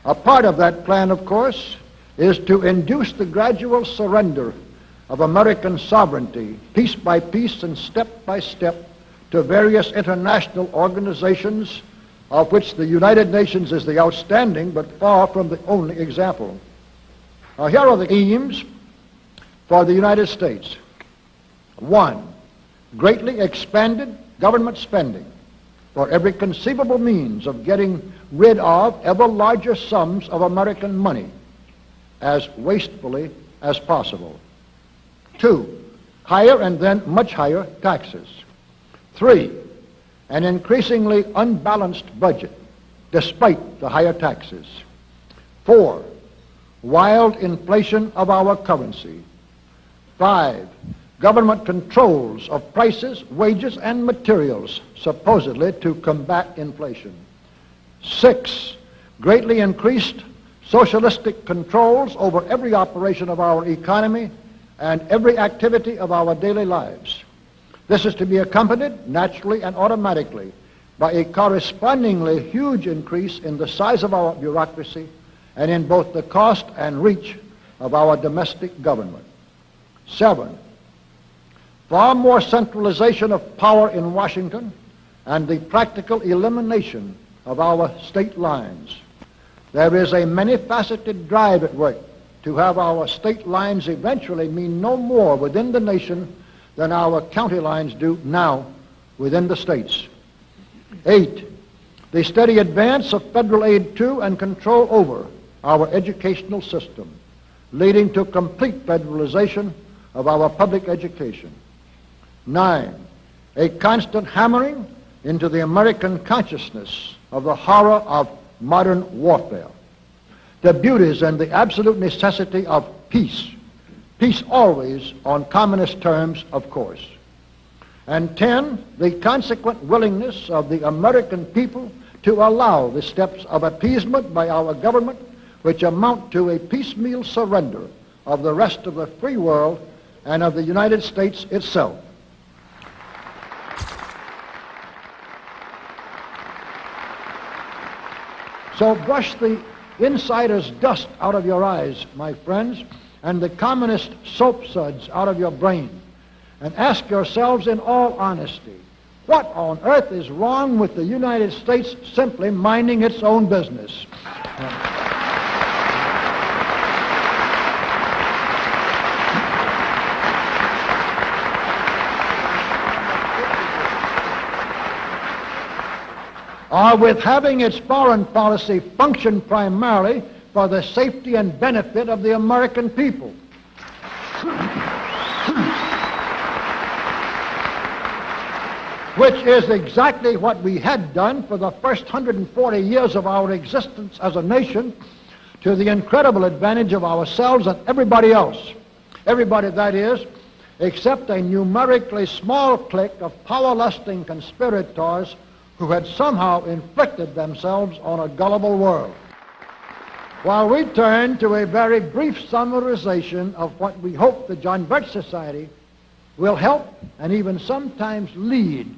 A part of that plan, of course, is to induce the gradual surrender of American sovereignty, piece by piece and step by step, to various international organizations, of which the United Nations is the outstanding but far from the only example. Now, here are the aims for the United States. 1, greatly expanded government spending for every conceivable means of getting rid of ever larger sums of American money as wastefully as possible. 2, higher and then much higher taxes. 3, an increasingly unbalanced budget despite the higher taxes. 4, wild inflation of our currency. 5, government controls of prices, wages, and materials, supposedly to combat inflation. 6, greatly increased socialistic controls over every operation of our economy and every activity of our daily lives. This is to be accompanied, naturally and automatically, by a correspondingly huge increase in the size of our bureaucracy and in both the cost and reach of our domestic government. 7, far more centralization of power in Washington and the practical elimination of our state lines. There is a many-faceted drive at work to have our state lines eventually mean no more within the nation than our county lines do now within the states. 8, the steady advance of federal aid to and control over our educational system, leading to complete federalization of our public education. 9, a constant hammering into the American consciousness of the horror of modern warfare, the beauties and the absolute necessity of peace. Peace always on communist terms, of course. And 10, the consequent willingness of the American people to allow the steps of appeasement by our government which amount to a piecemeal surrender of the rest of the free world and of the United States itself. So brush the insider's dust out of your eyes, my friends, and the communist soap suds out of your brain, and ask yourselves in all honesty, what on earth is wrong with the United States simply minding its own business? Or with having its foreign policy function primarily for the safety and benefit of the American people. Which is exactly what we had done for the first 140 years of our existence as a nation, to the incredible advantage of ourselves and everybody else. Everybody, that is, except a numerically small clique of power-lusting conspirators who had somehow inflicted themselves on a gullible world. While we turn to a very brief summarization of what we hope the John Birch Society will help and even sometimes lead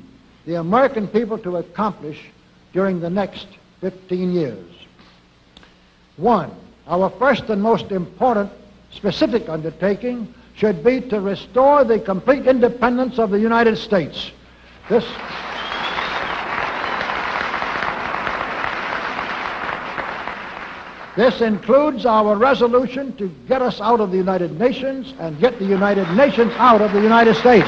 the American people to accomplish during the next 15 years. 1, our first and most important specific undertaking should be to restore the complete independence of the United States. This includes our resolution to get us out of the United Nations and get the United Nations out of the United States.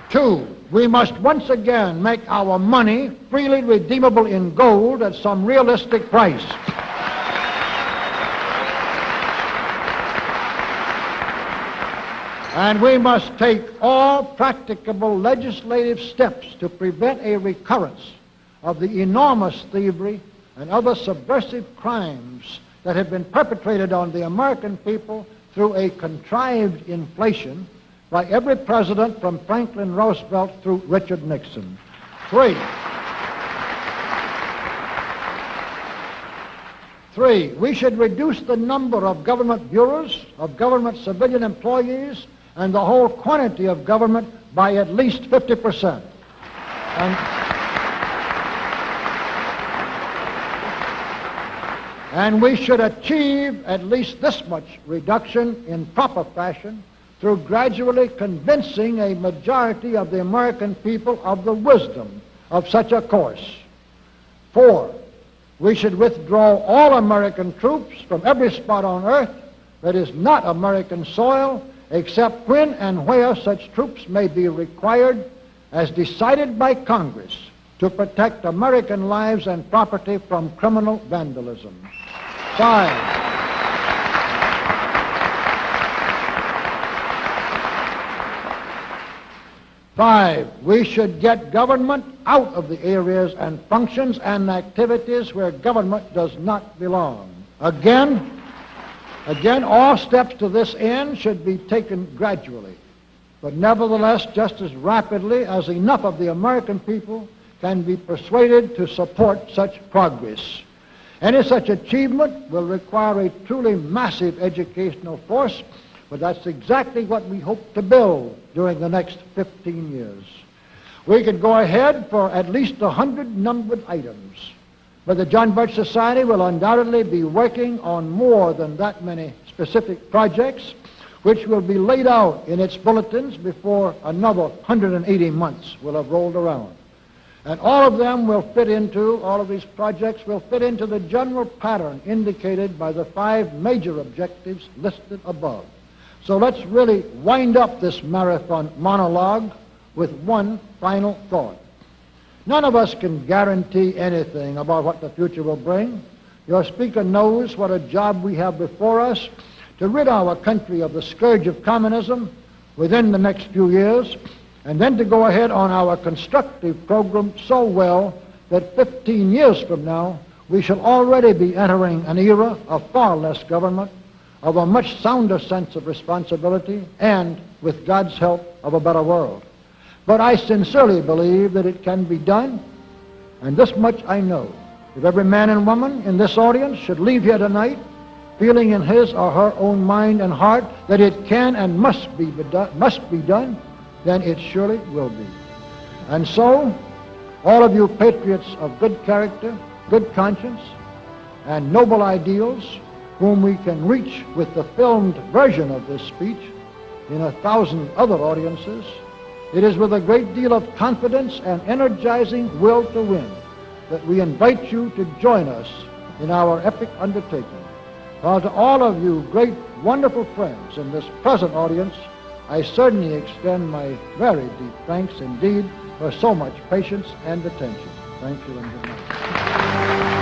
2, we must once again make our money freely redeemable in gold at some realistic price. And we must take all practicable legislative steps to prevent a recurrence of the enormous thievery and other subversive crimes that have been perpetrated on the American people through a contrived inflation by every president from Franklin Roosevelt through Richard Nixon. 3, we should reduce the number of government bureaus, of government civilian employees, and the whole quantity of government by at least 50%. And we should achieve at least this much reduction in proper fashion through gradually convincing a majority of the American people of the wisdom of such a course. 4, we should withdraw all American troops from every spot on earth that is not American soil, except when and where such troops may be required as decided by Congress to protect American lives and property from criminal vandalism. 5, we should get government out of the areas and functions and activities where government does not belong. Again, all steps to this end should be taken gradually, but nevertheless just as rapidly as enough of the American people can be persuaded to support such progress. Any such achievement will require a truly massive educational force, but that's exactly what we hope to build during the next 15 years. We could go ahead for at least 100 numbered items, but the John Birch Society will undoubtedly be working on more than that many specific projects, which will be laid out in its bulletins before another 180 months will have rolled around. And all of these projects will fit into the general pattern indicated by the 5 major objectives listed above. So let's really wind up this marathon monologue with one final thought. None of us can guarantee anything about what the future will bring. Your speaker knows what a job we have before us to rid our country of the scourge of communism within the next few years, and then to go ahead on our constructive program so well that 15 years from now we shall already be entering an era of far less government, of a much sounder sense of responsibility, and, with God's help, of a better world. But I sincerely believe that it can be done, and this much I know. If every man and woman in this audience should leave here tonight feeling in his or her own mind and heart that it can and must be done, then it surely will be. And so, all of you patriots of good character, good conscience, and noble ideals, whom we can reach with the filmed version of this speech in 1,000 other audiences, it is with a great deal of confidence and energizing will to win that we invite you to join us in our epic undertaking. While to all of you great, wonderful friends in this present audience, I certainly extend my very deep thanks indeed for so much patience and attention. Thank you and good night.